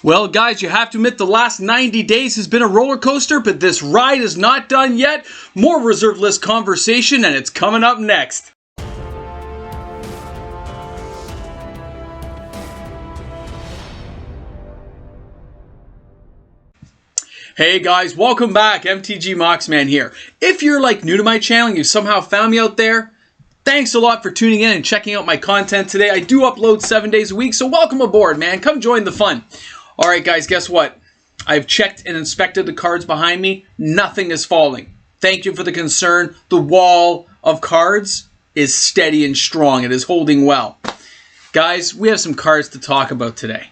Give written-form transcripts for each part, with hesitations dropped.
Well, guys, you have to admit the last 90 days has been a roller coaster, but this ride is not done yet. More reserve list conversation, and it's coming up next. Hey guys, welcome back. MTG Moxman here. If you're new to my channel and you somehow found me out there, thanks a lot for tuning in and checking out my content today. I do upload 7 days a week, so welcome aboard, man. Come join the fun. All right, guys, guess what? I've checked and inspected the cards behind me. Nothing is falling. Thank you for the concern. The wall of cards is steady and strong. It is holding well. Guys, we have some cards to talk about today.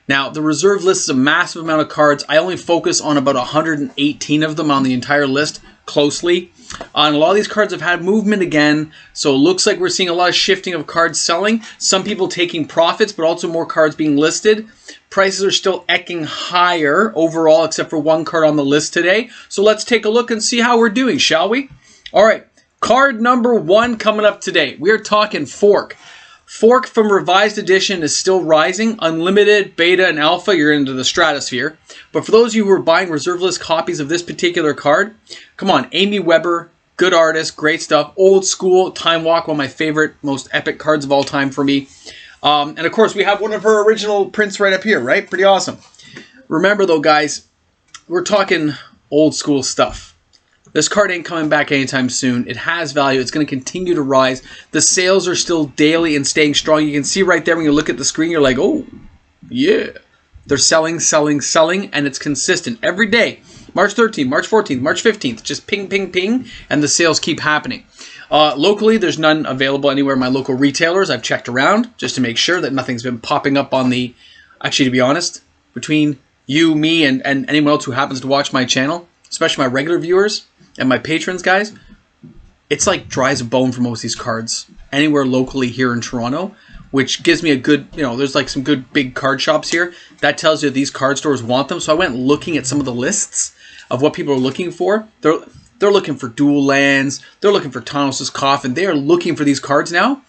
Now, the reserve list is a massive amount of cards. I only focus on about 118 of them on the entire list closely. And a lot of these cards have had movement again, so it looks like we're seeing a lot of shifting of cards selling. Some people taking profits, but also more cards being listed. Prices are still ecking higher overall, except for one card on the list today. So let's take a look and see how we're doing, shall we? All right, card number 1 coming up today. We are talking Fork. Fork from Revised Edition is still rising. Unlimited, Beta, and Alpha, you're into the stratosphere. But for those of you who are buying reserve list copies of this particular card, come on, Amy Weber, good artist, great stuff. Old school, Time Walk, one of my favorite, most epic cards of all time for me. And of course, we have one of her original prints right up here, right? Pretty awesome. Remember though, guys, we're talking old school stuff. This card ain't coming back anytime soon. It has value. It's going to continue to rise. The sales are still daily and staying strong. You can see right there when you look at the screen, you're like, oh, yeah. They're selling, selling, selling, and it's consistent every day. March 13th, March 14th, March 15th, just ping, ping, ping, and the sales keep happening. Locally, there's none available anywhere in my local retailers. I've checked around just to make sure that nothing's been popping up on the... Actually, to be honest, between you, me, and anyone else who happens to watch my channel, especially my regular viewers and my patrons, guys, it's like dry as a bone for most of these cards anywhere locally here in Toronto, which gives me a good, there's like some good big card shops here. That tells you these card stores want them. So I went looking at some of the lists of what people are looking for. They're looking for dual lands. They're looking for Tanos' Coffin. They are looking for these cards now.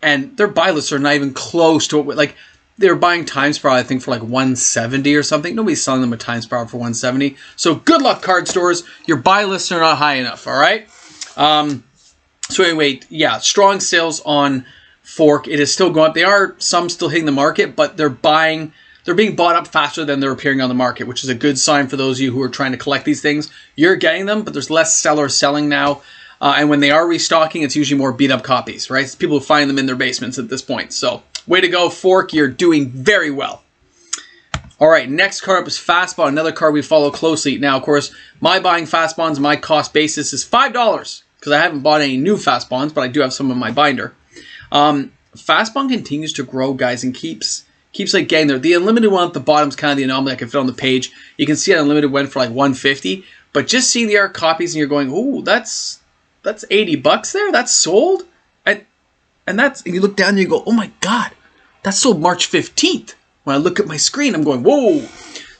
And their buy lists are not even close to it. Like, they're buying Time Spiral, I think, for like 170 or something. Nobody's selling them a Time Spiral for 170. So good luck, card stores. Your buy lists are not high enough, all right? So anyway, yeah, strong sales on Fork. It is still going up. They are some still hitting the market, but they're being bought up faster than they're appearing on the market, which is a good sign for those of you who are trying to collect these things. You're getting them, but there's less sellers selling now. And when they are restocking, it's usually more beat up copies, right? It's people who find them in their basements at this point. So way to go, Fork. You're doing very well. All right, next card up is Fastbond, another card we follow closely. Now, of course, my buying Fastbonds, my cost basis is $5 because I haven't bought any new Fastbonds, but I do have some in my binder. Fastbond continues to grow, guys, and keeps like getting there. The unlimited one at the bottom is kind of the anomaly I can fit on the page. You can see that unlimited went for like 150, but just seeing the art copies and you're going, ooh, that's $80 there. That's sold, and you look down and you go, oh my god, that's sold March 15th. When I look at my screen, I'm going, whoa.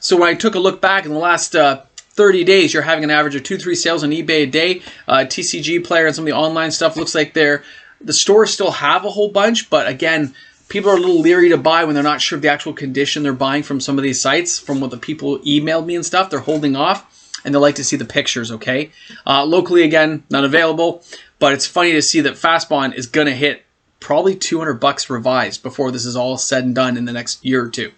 So when I took a look back in the last 30 days, you're having an average of 2-3 sales on eBay a day. TCG Player and some of the online stuff looks like the stores still have a whole bunch, but again, people are a little leery to buy when they're not sure of the actual condition they're buying from some of these sites. From what the people emailed me and stuff, they're holding off, and they like to see the pictures, okay? Locally, again, not available, but it's funny to see that Fastbond is going to hit probably $200 revised before this is all said and done in the next year or two.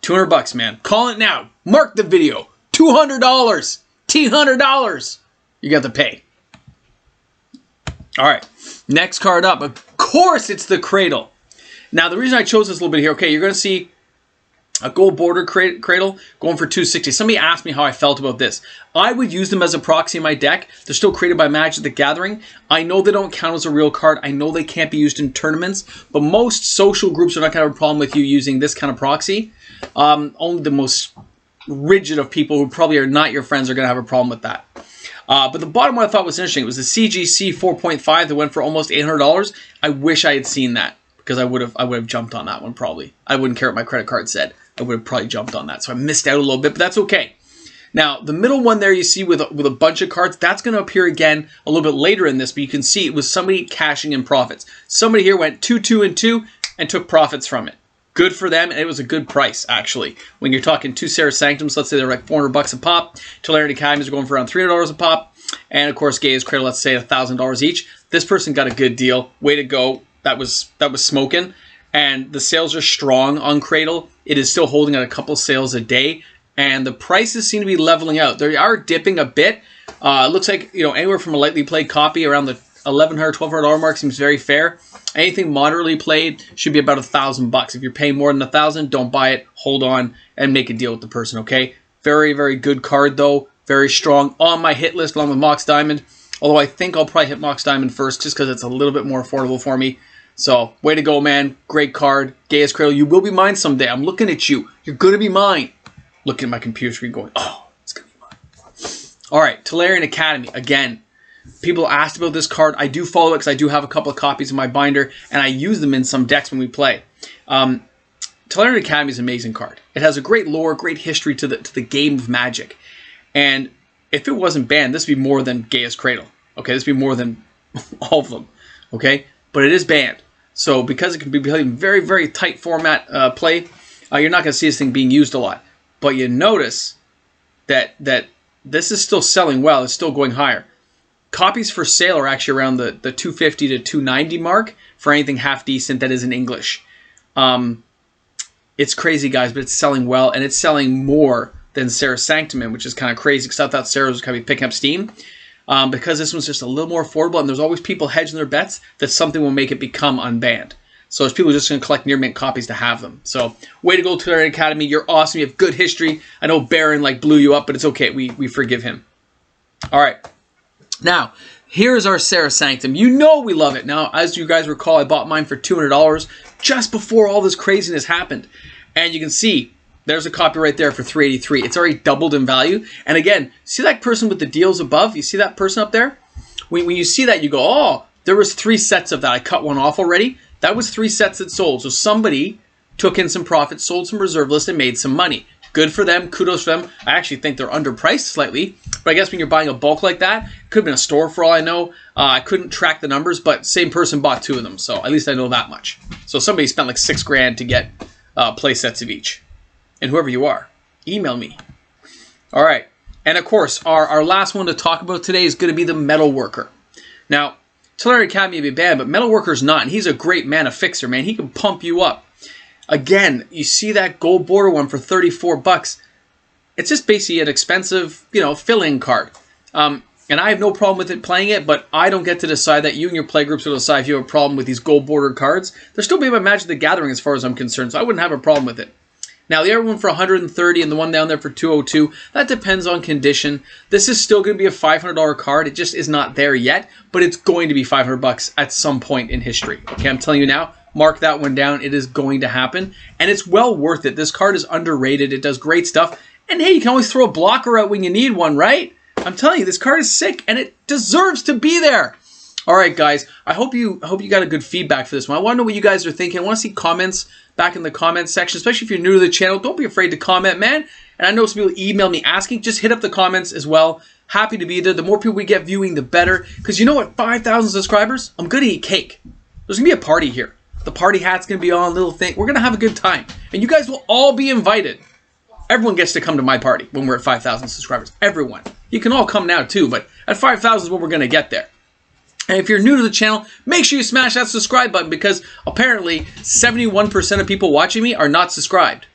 $200, man. Call it now. Mark the video. $200. $1,000. You got to pay. All right. Next card up. Of course, it's the Cradle. Now, the reason I chose this a little bit here, okay, you're going to see a gold border Cradle going for $260. Somebody asked me how I felt about this. I would use them as a proxy in my deck. They're still created by Magic the Gathering. I know they don't count as a real card. I know they can't be used in tournaments, but most social groups are not going to have a problem with you using this kind of proxy. Only the most rigid of people who probably are not your friends are going to have a problem with that. But the bottom one I thought was interesting. It was the CGC 4.5 that went for almost $800. I wish I had seen that, because I would have jumped on that one probably. I wouldn't care what my credit card said. I would have probably jumped on that. So I missed out a little bit, but that's okay. Now, the middle one there you see with a bunch of cards, that's going to appear again a little bit later in this, but you can see it was somebody cashing in profits. Somebody here went 2, 2, and 2 and took profits from it. Good for them, and it was a good price, actually. When you're talking 2 Sara Sanctums, let's say they're like $400 a pop. Tolarian Academies are going for around $300 a pop. And, of course, Gaia's Cradle, let's say $1,000 each. This person got a good deal. Way to go. That was smoking. And the sales are strong on Cradle. It is still holding at a couple sales a day. And the prices seem to be leveling out. They are dipping a bit. It looks like, anywhere from a lightly played copy around the $1,100, $1,200 mark seems very fair. Anything moderately played should be about $1,000. If you're paying more than $1,000, don't buy it. Hold on and make a deal with the person, okay? Very, very good card, though. Very strong. On my hit list along with Mox Diamond. Although I think I'll probably hit Mox Diamond first just because it's a little bit more affordable for me. So, way to go, man. Great card. Gaia's Cradle, you will be mine someday. I'm looking at you. You're going to be mine. Looking at my computer screen going, oh, it's going to be mine. All right, Tolarian Academy. Again, people asked about this card. I do follow it because I do have a couple of copies in my binder, and I use them in some decks when we play. Tolarian Academy is an amazing card. It has a great lore, great history to the game of Magic. And if it wasn't banned, this would be more than Gaia's Cradle. Okay, this would be more than all of them. Okay, but it is banned. So because it can be played in very, very tight format play, you're not going to see this thing being used a lot. But you notice that this is still selling well. It's still going higher. Copies for sale are actually around the 250 to 290 mark for anything half decent that is in English. It's crazy, guys, but it's selling well, and it's selling more than Sara Sanctum, which is kind of crazy because I thought Sara was going to be picking up steam. Because this one's just a little more affordable, and there's always people hedging their bets that something will make it become unbanned. So there's people just going to collect near mint copies to have them. So way to go, Tolarian Academy. You're awesome. You have good history. I know Baron blew you up, but it's okay. We forgive him. All right. Now, here's our Sara Sanctum. You know we love it. Now, as you guys recall, I bought mine for $200 just before all this craziness happened. And you can see there's a copy right there for $383. It's already doubled in value. And again, see that person with the deals above? You see that person up there? When you see that, you go, oh, there was 3 sets of that. I cut one off already. That was 3 sets that sold. So somebody took in some profit, sold some reserve list, and made some money. Good for them. Kudos for them. I actually think they're underpriced slightly. But I guess when you're buying a bulk like that, it could have been a store for all I know. I couldn't track the numbers, but same person bought 2 of them. So at least I know that much. So somebody spent like $6 grand to get play sets of each. And whoever you are, email me. All right. And of course, our last one to talk about today is going to be the Metalworker. Now, Tolarian Academy may be banned, but Metalworker's not. And he's a great mana fixer, man. He can pump you up. Again, you see that gold border one for $34. It's just basically an expensive, fill-in card. And I have no problem with it playing it, but I don't get to decide that. You and your playgroups will decide if you have a problem with these gold bordered cards. They're still being by Magic the Gathering as far as I'm concerned, so I wouldn't have a problem with it. Now, the other one for $130 and the one down there for $202, that depends on condition. This is still going to be a $500 card. It just is not there yet, but it's going to be $500 at some point in history. Okay, I'm telling you now, mark that one down. It is going to happen, and it's well worth it. This card is underrated. It does great stuff, and hey, you can always throw a blocker out when you need one, right? I'm telling you, this card is sick, and it deserves to be there. All right, guys, I hope you got a good feedback for this one. I want to know what you guys are thinking. I want to see comments back in the comments section, especially if you're new to the channel. Don't be afraid to comment, man. And I know some people email me asking. Just hit up the comments as well. Happy to be there. The more people we get viewing, the better. Because you know what? 5,000 subscribers, I'm going to eat cake. There's going to be a party here. The party hat's going to be on, little thing. We're going to have a good time. And you guys will all be invited. Everyone gets to come to my party when we're at 5,000 subscribers. Everyone. You can all come now too, but at 5,000 is when we're going to get there. And if you're new to the channel, make sure you smash that subscribe button because apparently 71% of people watching me are not subscribed.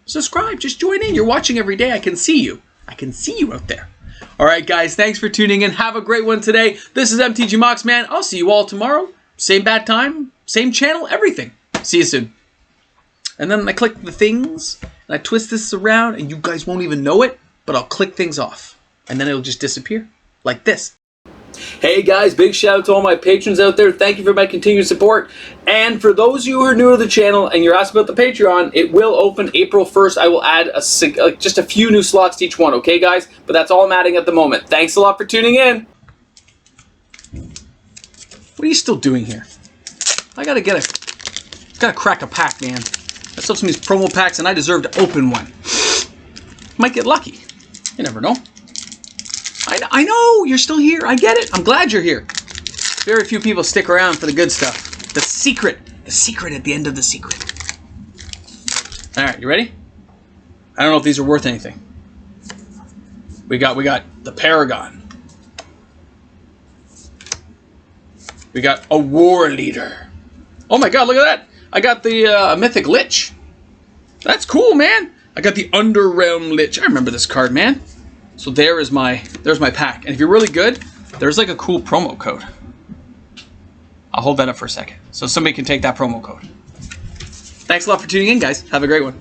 Subscribe. Just join in. You're watching every day. I can see you. I can see you out there. All right, guys. Thanks for tuning in. Have a great one today. This is MTG Mox, man. I'll see you all tomorrow. Same bad time, same channel, everything. See you soon. And then I click the things, and I twist this around, and you guys won't even know it, but I'll click things off. And then it'll just disappear like this. Hey guys, big shout out to all my patrons out there. Thank you for my continued support. And for those of you who are new to the channel and you're asking about the Patreon, it will open April 1st. I will add just a few new slots to each one, okay guys? But that's all I'm adding at the moment. Thanks a lot for tuning in. What are you still doing here? I gotta crack a pack, man. I still have some of these promo packs and I deserve to open one. Might get lucky. You never know. I know, you're still here. I get it. I'm glad you're here. Very few people stick around for the good stuff. The secret at the end of the secret. Alright, you ready? I don't know if these are worth anything. We got the Paragon. We got a War Leader. Oh my god, look at that! I got the Mythic Lich. That's cool, man! I got the Underrealm Lich. I remember this card, man. So there's my pack. And if you're really good, there's like a cool promo code. I'll hold that up for a second so somebody can take that promo code. Thanks a lot for tuning in, guys. Have a great one.